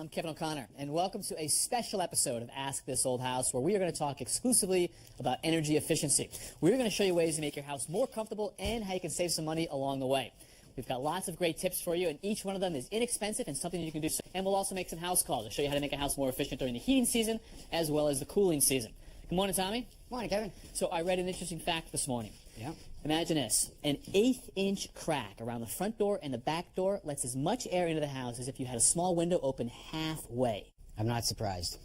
I'm Kevin O'Connor, and welcome to a special episode of Ask This Old House, where we are going to talk exclusively about energy efficiency. We're going to show you ways to make your house more comfortable and how you can save some money along the way. We've got lots of great tips for you, and each one of them is inexpensive and something you can do. And we'll also make some house calls to show you how to make a house more efficient during the heating season as well as the cooling season. Good morning, Tommy. Morning, Kevin. So I read an interesting fact this morning. Yeah. Imagine this. An 1/8-inch crack around the front door and the back door lets as much air into the house as if you had a small window open halfway. I'm not surprised.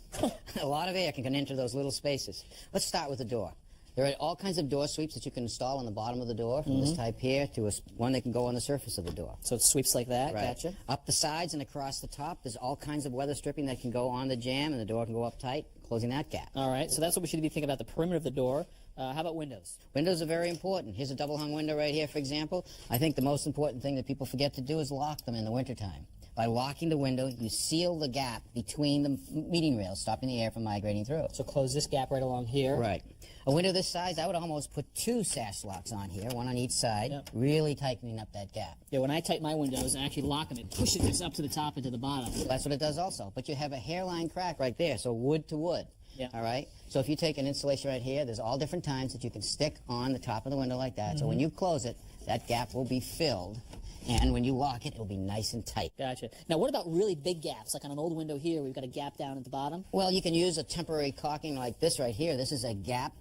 A lot of air can enter those little spaces. Let's start with the door. There are all kinds of door sweeps that you can install on the bottom of the door, from this type here to one that can go on the surface of the door. So it sweeps like that? Right. Gotcha. Up the sides and across the top, there's all kinds of weather stripping that can go on the jamb, and the door can go up tight, closing that gap. All right, so that's what we should be thinking about, the perimeter of the door. How about windows? Windows are very important. Here's a double-hung window right here, for example. I think the most important thing that people forget to do is lock them in the wintertime. By locking the window, you seal the gap between the meeting rails, stopping the air from migrating through. So close this gap right along here. Right. A window this size, I would almost put 2 sash locks on here, one on each side, Yep. really tightening up that gap. Yeah, when I tighten my windows and actually lock them, it pushes this up to the top and to the bottom. That's what it does also. But you have a hairline crack right there, so wood to wood. Yeah. All right? So if you take an insulation right here, there's all different times that you can stick on the top of the window like that. So when you close it, that gap will be filled. And when you lock it, it'll be nice and tight. Gotcha. Now, what about really big gaps? Like on an old window here, we've got a gap down at the bottom. Well, you can use a temporary caulking like this right here. This is a gap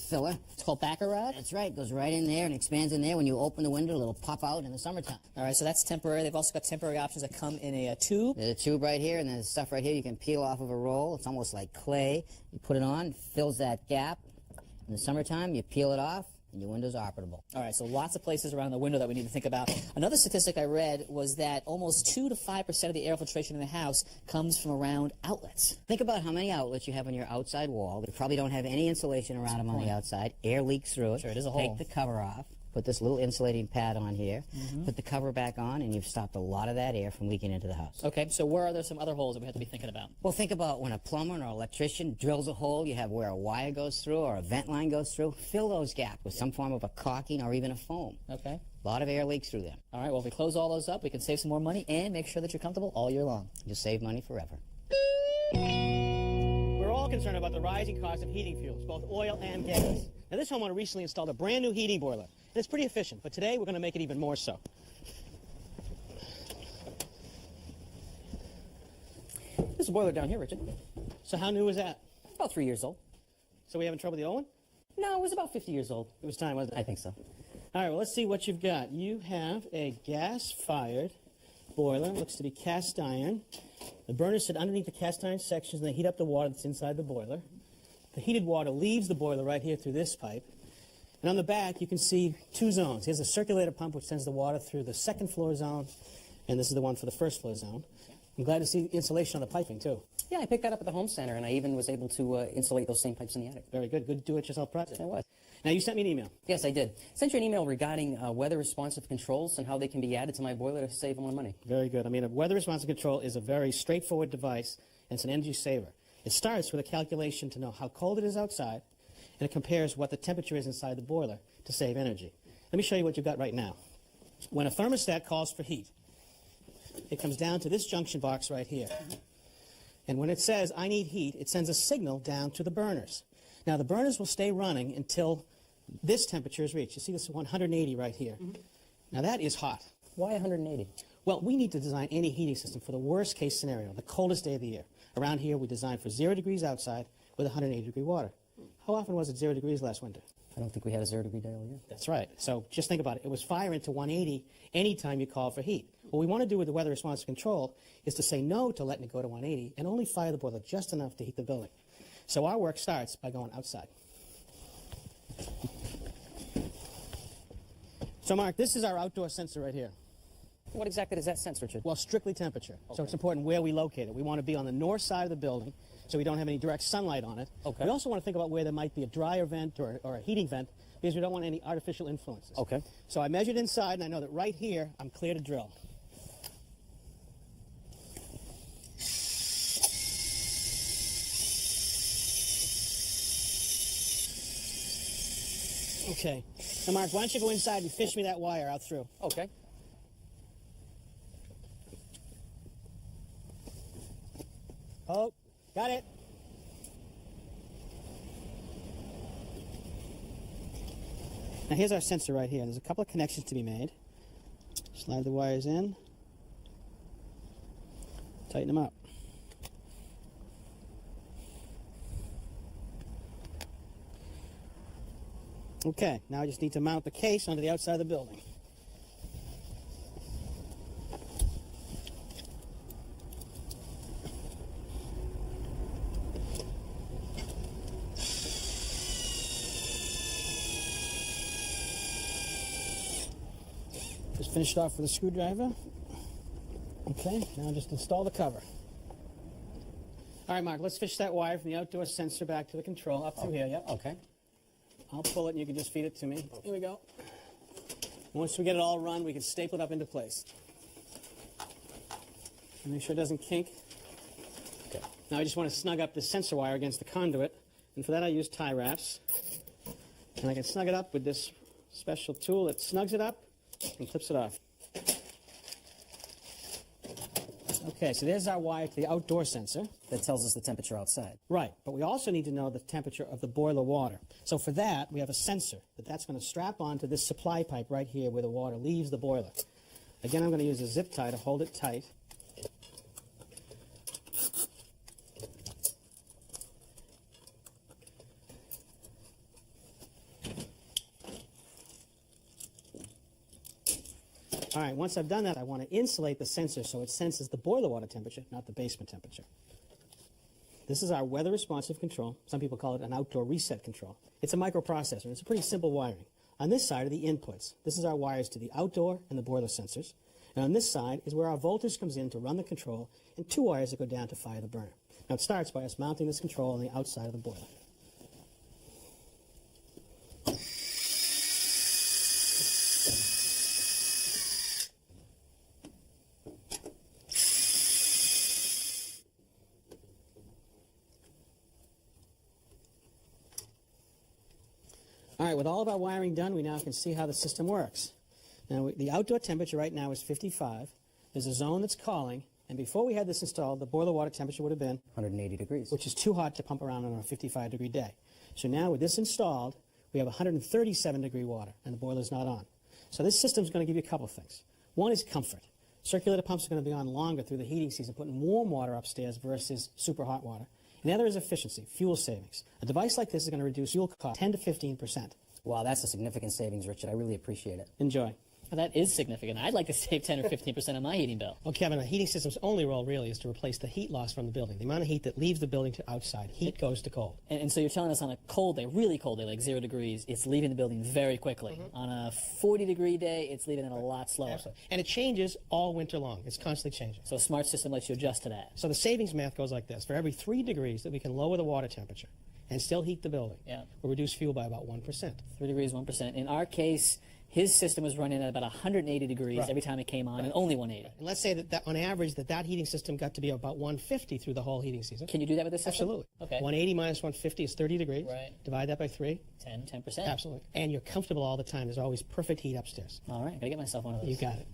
filler. It's called backer rod? That's right. It goes right in there and expands in there. When you open the window, it'll pop out in the summertime. All right, so that's temporary. They've also got temporary options that come in a tube. There's a tube right here, and there's stuff right here you can peel off of a roll. It's almost like clay. You put it on, fills that gap. In the summertime, you peel it off, and your window's operable. All right, so lots of places around the window that we need to think about. Another statistic I read was that almost 2 to 5% of the air filtration in the house comes from around outlets. Think about how many outlets you have on your outside wall. You probably don't have any insulation around them on the outside. Air leaks through it. Sure, it is a hole. Take the cover off. Put this little insulating pad on here. Put the cover back on, and you've stopped a lot of that air from leaking into the house. Okay, so where are there some other holes that we have to be thinking about? Well, think about when a plumber or an electrician drills a hole, you have where a wire goes through or a vent line goes through. Fill those gaps with some form of a caulking or even a foam. Okay. A lot of air leaks through them. All right, well, if we close all those up, we can save some more money and make sure that you're comfortable all year long. You'll save money forever. We're all concerned about the rising cost of heating fuels, both oil and gas. Now, this homeowner recently installed a brand new heating boiler, and it's pretty efficient, but today we're going to make it even more so. There's a boiler down here, Richard. So how new is that? About 3 years old. So we having trouble with the old one? No, it was about 50 years old. It was time, wasn't it? I think so. All right, well, let's see what you've got. You have a gas-fired boiler. Looks to be cast iron. The burners sit underneath the cast iron sections, and they heat up the water that's inside the boiler. The heated water leaves the boiler right here through this pipe. And on the back, you can see 2 zones. Here's a circulator pump, which sends the water through the second floor zone, and this is the one for the first floor zone. I'm glad to see insulation on the piping, too. Yeah, I picked that up at the home center, and I even was able to insulate those same pipes in the attic. Very good. Good do-it-yourself project. I was. Now, you sent me an email. Yes, I did. Sent you an email regarding weather-responsive controls and how they can be added to my boiler to save more money. Very good. I mean, a weather responsive control is a very straightforward device, and it's an energy saver. It starts with a calculation to know how cold it is outside, and it compares what the temperature is inside the boiler to save energy. Let me show you what you've got right now. When a thermostat calls for heat, it comes down to this junction box right here. And when it says, I need heat, it sends a signal down to the burners. Now, the burners will stay running until this temperature is reached. You see this 180 right here. Now, that is hot. Why 180? Well, we need to design any heating system for the worst case scenario, the coldest day of the year. Around here, we designed for 0 degrees outside with 180-degree water. How often was it 0 degrees last winter? I don't think we had a 0-degree day all year. That's right. So just think about it. It was firing to 180 anytime you call for heat. What we want to do with the weather responsive control is to say no to letting it go to 180 and only fire the boiler just enough to heat the building. So our work starts by going outside. So, Mark, this is our outdoor sensor right here. What exactly does that sense, Richard? Well, strictly temperature. So it's important where we locate it. We want to be on the north side of the building so we don't have any direct sunlight on it. Okay. We also want to think about where there might be a dryer vent or a heating vent because we don't want any artificial influences. Okay. So I measured inside, and I know that right here, I'm clear to drill. Okay. Now, Mark, why don't you go inside and fish me that wire out through? Okay. Oh, got it. Now here's our sensor right here. There's a couple of connections to be made. Slide the wires in. Tighten them up. Okay, now I just need to mount the case onto the outside of the building. Just finished off with a screwdriver. Okay, now just install the cover. All right, Mark, let's fish that wire from the outdoor sensor back to the control, up through here, yep. Okay. I'll pull it and you can just feed it to me. Here we go. Once we get it all run, we can staple it up into place. Make sure it doesn't kink. Okay. Now I just want to snug up the sensor wire against the conduit, and for that I use tie wraps. And I can snug it up with this special tool that snugs it up and clips it off. Okay, so there's our wire to the outdoor sensor. That tells us the temperature outside. Right, but we also need to know the temperature of the boiler water. So for that, we have a sensor that's going to strap onto this supply pipe right here where the water leaves the boiler. Again, I'm going to use a zip tie to hold it tight. All right, once I've done that, I want to insulate the sensor so it senses the boiler water temperature, not the basement temperature. This is our weather responsive control. Some people call it an outdoor reset control. It's a microprocessor. It's a pretty simple wiring. On this side are the inputs. This is our wires to the outdoor and the boiler sensors. And on this side is where our voltage comes in to run the control, and 2 wires that go down to fire the burner. Now it starts by us mounting this control on the outside of the boiler. All right, with all of our wiring done, we now can see how the system works. Now, the outdoor temperature right now is 55. There's a zone that's calling, and before we had this installed, the boiler water temperature would have been 180 degrees. which is too hot to pump around on a 55-degree day. So now with this installed, we have 137-degree water, and the boiler's not on. So this system's going to give you a couple of things. One is comfort. Circulator pumps are going to be on longer through the heating season, putting warm water upstairs versus super hot water. And the other is efficiency, fuel savings. A device like this is going to reduce fuel cost 10 to 15%. Wow, that's a significant savings, Richard. I really appreciate it. Enjoy. Well, that is significant. I'd like to save 10 or 15% on my heating bill. Well, Kevin, a heating system's only role really is to replace the heat loss from the building. The amount of heat that leaves the building to outside. Heat goes to cold. And so you're telling us on a cold day, really cold day, like 0 degrees, it's leaving the building very quickly. On a 40-degree day, it's leaving it a lot slower. Absolutely. And it changes all winter long. It's constantly changing. So a smart system lets you adjust to that. So the savings math goes like this. For every 3 degrees that we can lower the water temperature and still heat the building, Yeah. we'll reduce fuel by about 1%. 3 degrees, 1%. In our case, his system was running at about 180 degrees Right. every time it came on, and only 180. And let's say that on average that heating system got to be about 150 through the whole heating season. Can you do that with this system? Absolutely. Okay. 180 minus 150 is 30 degrees. Right. Divide that by 3. 10%. Absolutely. And you're comfortable all the time. There's always perfect heat upstairs. All right, gotta get myself one of those. You got it.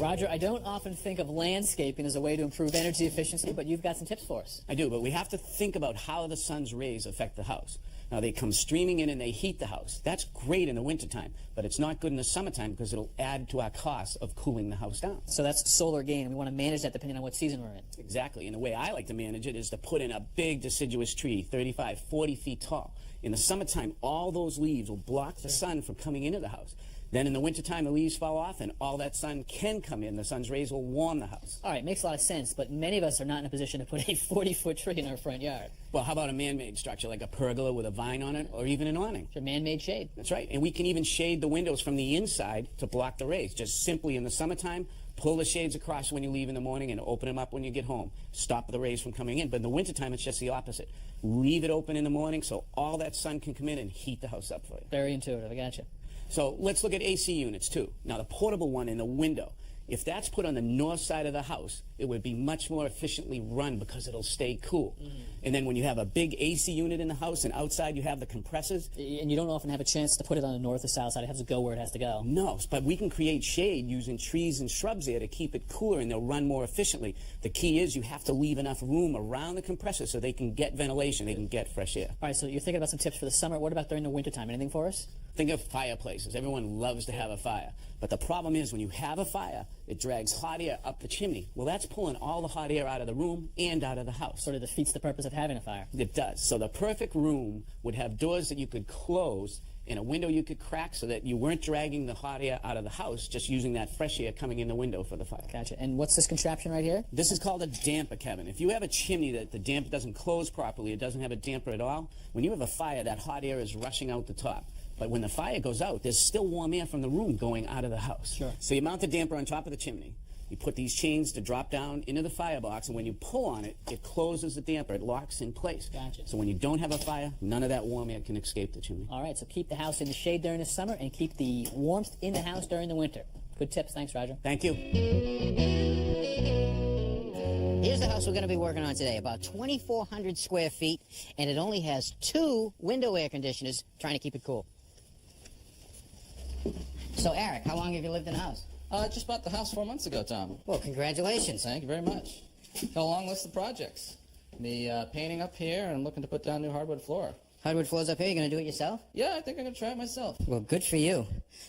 Roger, I don't often think of landscaping as a way to improve energy efficiency, but you've got some tips for us. I do, but we have to think about how the sun's rays affect the house. Now, they come streaming in and they heat the house. That's great in the wintertime, but it's not good in the summertime because it'll add to our cost of cooling the house down. So that's solar gain. We want to manage that depending on what season we're in. Exactly, and the way I like to manage it is to put in a big deciduous tree, 35, 40 feet tall. In the summertime, all those leaves will block the sun from coming into the house. Then in the wintertime, the leaves fall off and all that sun can come in. The sun's rays will warm the house. All right, makes a lot of sense, but many of us are not in a position to put a 40-foot tree in our front yard. Well, how about a man-made structure like a pergola with a vine on it or even an awning? It's a man-made shade. That's right. And we can even shade the windows from the inside to block the rays. Just simply in the summertime, pull the shades across when you leave in the morning and open them up when you get home. Stop the rays from coming in. But in the wintertime, it's just the opposite. Leave it open in the morning so all that sun can come in and heat the house up for you. Very intuitive. I gotcha. So let's look at AC units too. Now the portable one in the window, If that's put on the north side of the house, it would be much more efficiently run because it'll stay cool. And then when you have a big AC unit in the house and outside you have the compressors, And you don't often have a chance to put it on the north or south side. It has to go where it has to go. no, but we can create shade using trees and shrubs there to keep it cooler and they'll run more efficiently. The key is you have to leave enough room around the compressor so they can get ventilation, they can get fresh air. All right, so you're thinking about some tips for the summer. What about during the wintertime? Anything for us? Think of fireplaces. Everyone loves to have a fire. But the problem is when you have a fire, it drags hot air up the chimney. Well, that's pulling all the hot air out of the room and out of the house. Sort of defeats the purpose of having a fire. It does. So the perfect room would have doors that you could close and a window you could crack so that you weren't dragging the hot air out of the house, just using that fresh air coming in the window for the fire. Gotcha. And what's this contraption right here? This is called a damper, Kevin. If you have a chimney that the damper doesn't close properly, it doesn't have a damper at all, when you have a fire, that hot air is rushing out the top. But when the fire goes out, there's still warm air from the room going out of the house. Sure. So you mount the damper on top of the chimney. You put these chains to drop down into the firebox, and when you pull on it, it closes the damper. It locks in place. Gotcha. So when you don't have a fire, none of that warm air can escape the chimney. All right, so keep the house in the shade during the summer and keep the warmth in the house during the winter. Good tips. Thanks, Roger. Thank you. Here's the house we're going to be working on today, about 2,400 square feet, and it only has 2 window air conditioners trying to keep it cool. So, Eric, how long have you lived in the house? Just bought the house 4 months ago, Tom. Well, congratulations. Thank you very much. Got a long list of projects. The painting up here, and I'm looking to put down new hardwood floor. Hardwood floors up here, you going to do it yourself? Yeah, I think I'm going to try it myself. Well, good for you.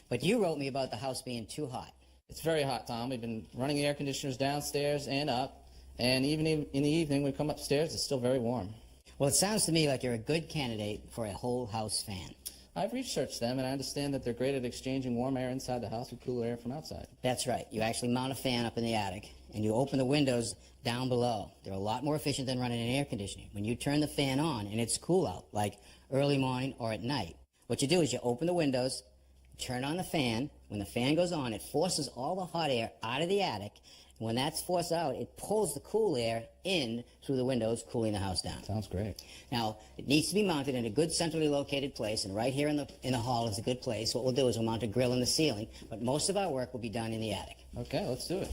But you wrote me about the house being too hot. It's very hot, Tom. We've been running the air conditioners downstairs and up, and even in the evening when we come upstairs, it's still very warm. Well, it sounds to me like you're a good candidate for a whole house fan. I've researched them, and I understand that they're great at exchanging warm air inside the house with cool air from outside. That's right. You actually mount a fan up in the attic, and you open the windows down below. They're a lot more efficient than running an air conditioner. When you turn the fan on and it's cool out, like early morning or at night, what you do is you open the windows, turn on the fan. When the fan goes on, it forces all the hot air out of the attic. When that's forced out, it pulls the cool air in through the windows, cooling the house down. Sounds great. Now, it needs to be mounted in a good centrally located place, and right here in the hall is a good place. What we'll do is we'll mount a grill in the ceiling, but most of our work will be done in the attic. Okay, let's do it.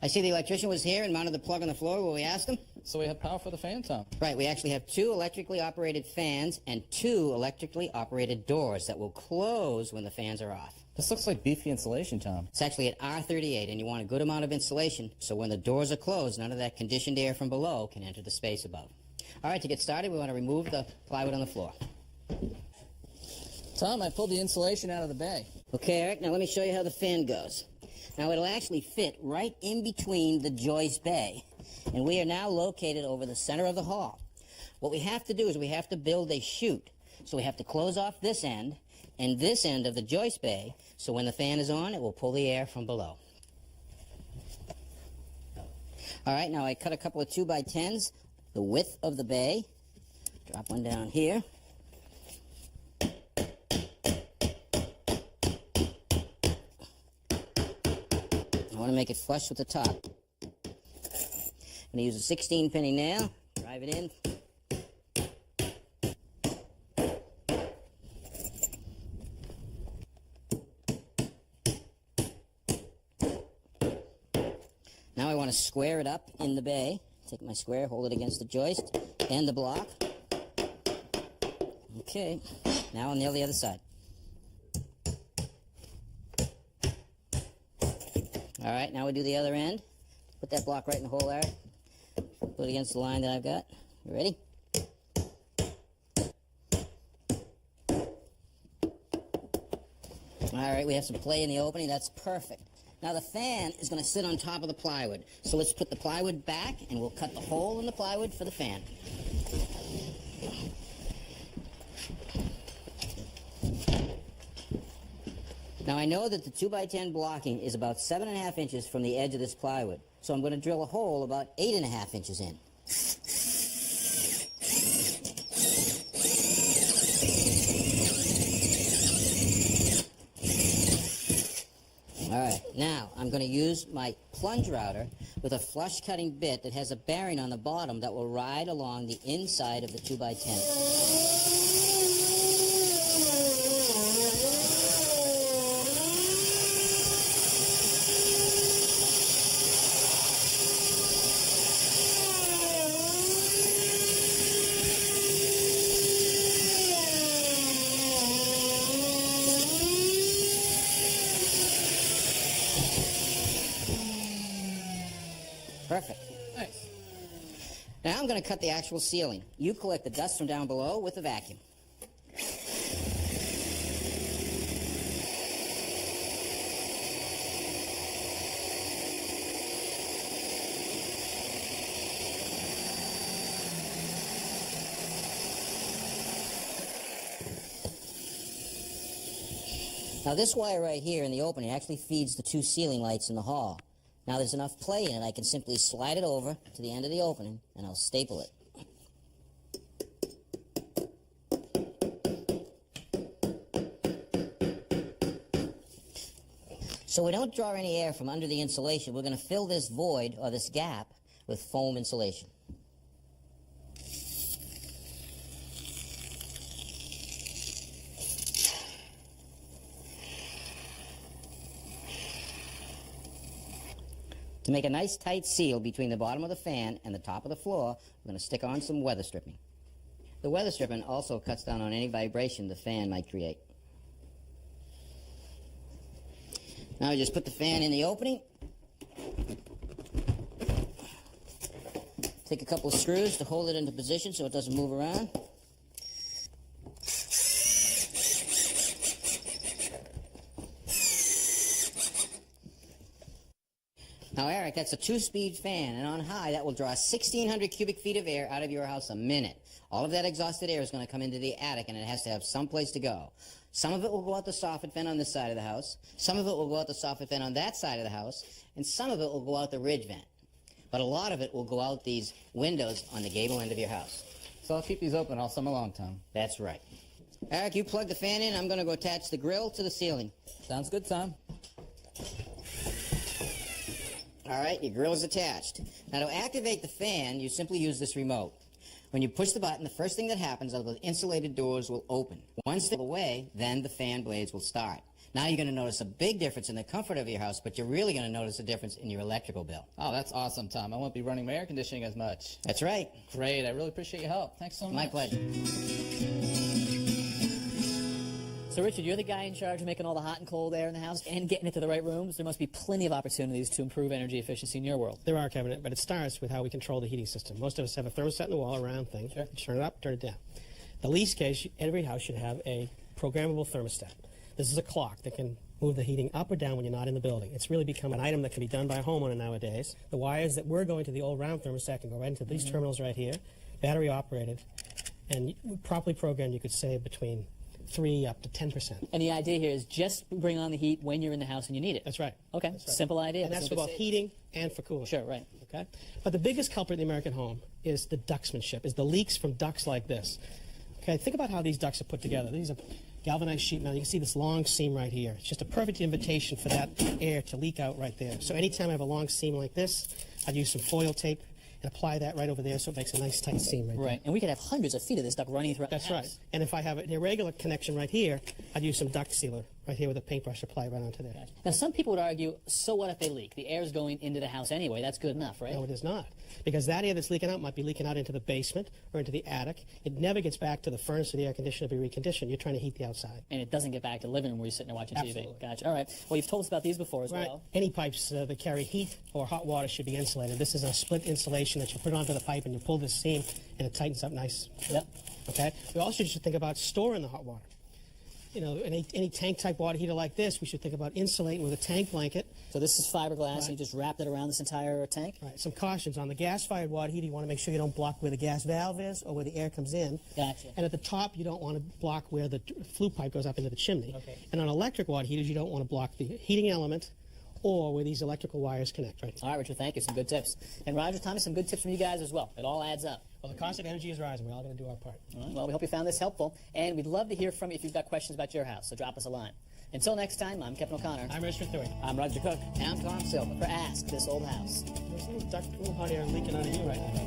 I see the electrician was here and mounted the plug on the floor where we asked him. So we have power for the fan, Tom. Right, we actually have 2 electrically operated fans and 2 electrically operated doors that will close when the fans are off. This looks like beefy insulation, Tom. It's actually at R38, and you want a good amount of insulation, so when the doors are closed, none of that conditioned air from below can enter the space above. All right, to get started, we want to remove the plywood on the floor. Tom, I pulled the insulation out of the bay. Okay, Eric, now let me show you how the fan goes. Now, it'll actually fit right in between the joist bay, and we are now located over the center of the hall. What we have to do is we have to build a chute. So we have to close off this end and this end of the joist bay, so when the fan is on, it will pull the air from below. All right, now I cut a couple of 2x10s, the width of the bay. Drop one down here. I want to make it flush with the top. I'm going to use a 16 penny nail, drive it in. Now I want to square it up in the bay. Take my square, hold it against the joist and the block. Okay, now I'll nail the other side. All right, now we do the other end. Put that block right in the hole there. Put it against the line that I've got. You ready? All right, we have some play in the opening. That's perfect. Now the fan is going to sit on top of the plywood. So let's put the plywood back, and we'll cut the hole in the plywood for the fan. Now I know that the 2x10 blocking is about 7.5 inches from the edge of this plywood. So I'm going to drill a hole about 8.5 inches in. All right, now I'm going to use my plunge router with a flush cutting bit that has a bearing on the bottom that will ride along the inside of the 2x10. Perfect. Nice. Now I'm going to cut the actual ceiling. You collect the dust from down below with the vacuum. Now this wire right here in the opening actually feeds the 2 ceiling lights in the hall. Now there's enough play in it, I can simply slide it over to the end of the opening and I'll staple it. So we don't draw any air from under the insulation. We're going to fill this void or this gap with foam insulation. To make a nice tight seal between the bottom of the fan and the top of the floor, we're going to stick on some weather stripping. The weather stripping also cuts down on any vibration the fan might create. Now we just put the fan in the opening. Take a couple of screws to hold it into position so it doesn't move around. Now, Eric, that's a 2-speed fan, and on high, that will draw 1,600 cubic feet of air out of your house a minute. All of that exhausted air is going to come into the attic, and it has to have some place to go. Some of it will go out the soffit vent on this side of the house, some of it will go out the soffit vent on that side of the house, and some of it will go out the ridge vent. But a lot of it will go out these windows on the gable end of your house. So I'll keep these open all summer long, Tom. That's right. Eric, you plug the fan in. I'm going to go attach the grill to the ceiling. Sounds good, Tom. All right, your grill is attached. Now, to activate the fan, you simply use this remote. When you push the button, the first thing that happens are the insulated doors will open. Once they're away, then the fan blades will start. Now you're going to notice a big difference in the comfort of your house, but you're really going to notice a difference in your electrical bill. Oh, that's awesome, Tom. I won't be running my air conditioning as much. That's right. Great. I really appreciate your help. Thanks so much. My pleasure. So, Richard, you're the guy in charge of making all the hot and cold air in the house and getting it to the right rooms. There must be plenty of opportunities to improve energy efficiency in your world. There are, Kevin, but it starts with how we control the heating system. Most of us have a thermostat in the wall, a round thing. Sure. You turn it up, turn it down. The least case, every house should have a programmable thermostat. This is a clock that can move the heating up or down when you're not in the building. It's really become an item that can be done by a homeowner nowadays. The wires that we're going to the old round thermostat can go right into these terminals right here, battery operated, and properly programmed, you could save between 3 up to 10%. And the idea here is just bring on the heat when you're in the house and you need it. That's right. Okay, That's right. simple idea. And that's for Simple. both heating and for cooling. Sure, right. Okay? But the biggest culprit in the American home is the ductsmanship, is the leaks from ducts like this. Okay, think about how these ducts are put together. These are galvanized sheet metal. You can see this long seam right here. It's just a perfect invitation for that air to leak out right there. So anytime I have a long seam like this, I'd use some foil tape and apply that right over there so it makes a nice tight seam right there. Right, and we could have hundreds of feet of this duct running throughout That's the right. house. And if I have an irregular connection right here, I'd use some duct sealer right here with a paintbrush, apply right onto there. Now, some people would argue, so what if they leak? The air's going into the house anyway. That's good enough, right? No, it is not. Because that air that's leaking out might be leaking out into the basement or into the attic. It never gets back to the furnace or the air conditioner to be reconditioned. You're trying to heat the outside. And it doesn't get back to the living room where you're sitting there watching Absolutely. TV. Gotcha. All right. Well, you've told us about these before as Right. well. Any pipes that carry heat or hot water should be insulated. This is a split insulation that you put onto the pipe and you pull this seam and it tightens up nice. Yep. Okay? We also should think about storing the hot water. You know, any tank-type water heater like this, we should think about insulating with a tank blanket. So this is fiberglass, Right. and you just wrap it around this entire tank? Right. Some cautions. On the gas-fired water heater, you want to make sure you don't block where the gas valve is or where the air comes in. Gotcha. And at the top, you don't want to block where the flue pipe goes up into the chimney. Okay. And on electric water heaters, you don't want to block the heating element or where these electrical wires connect. Right. All right, Richard, thank you. Some good tips. And Roger, Thomas, some good tips from you guys as well. It all adds up. Well, the cost of energy is rising. We're all going to do our part. All right, well, we hope you found this helpful. And we'd love to hear from you if you've got questions about your house. So drop us a line. Until next time, I'm Kevin O'Connor. I'm Richard Thuy. I'm Roger Cook. And I'm Tom Silver. For Ask This Old House. There's a little hot air leaking out of you right now.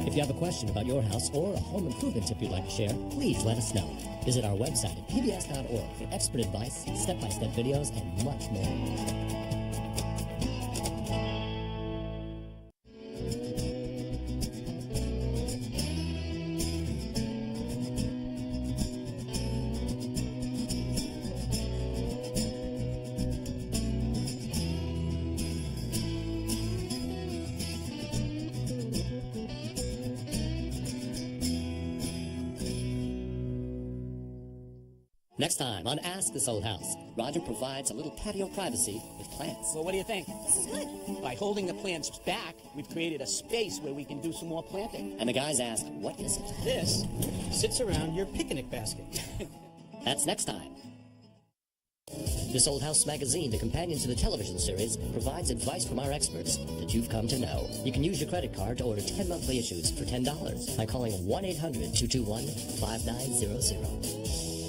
If you have a question about your house or a home improvement tip you'd like to share, please let us know. Visit our website at pbs.org for expert advice, step-by-step videos, and much more. Next time on Ask This Old House, Roger provides a little patio privacy with plants. Well, what do you think? This is good. By holding the plants back, we've created a space where we can do some more planting. And the guys ask, what is it? This sits around your picnic basket. That's next time. This Old House magazine, the companion to the television series, provides advice from our experts that you've come to know. You can use your credit card to order 10 monthly issues for $10 by calling 1-800-221-5900.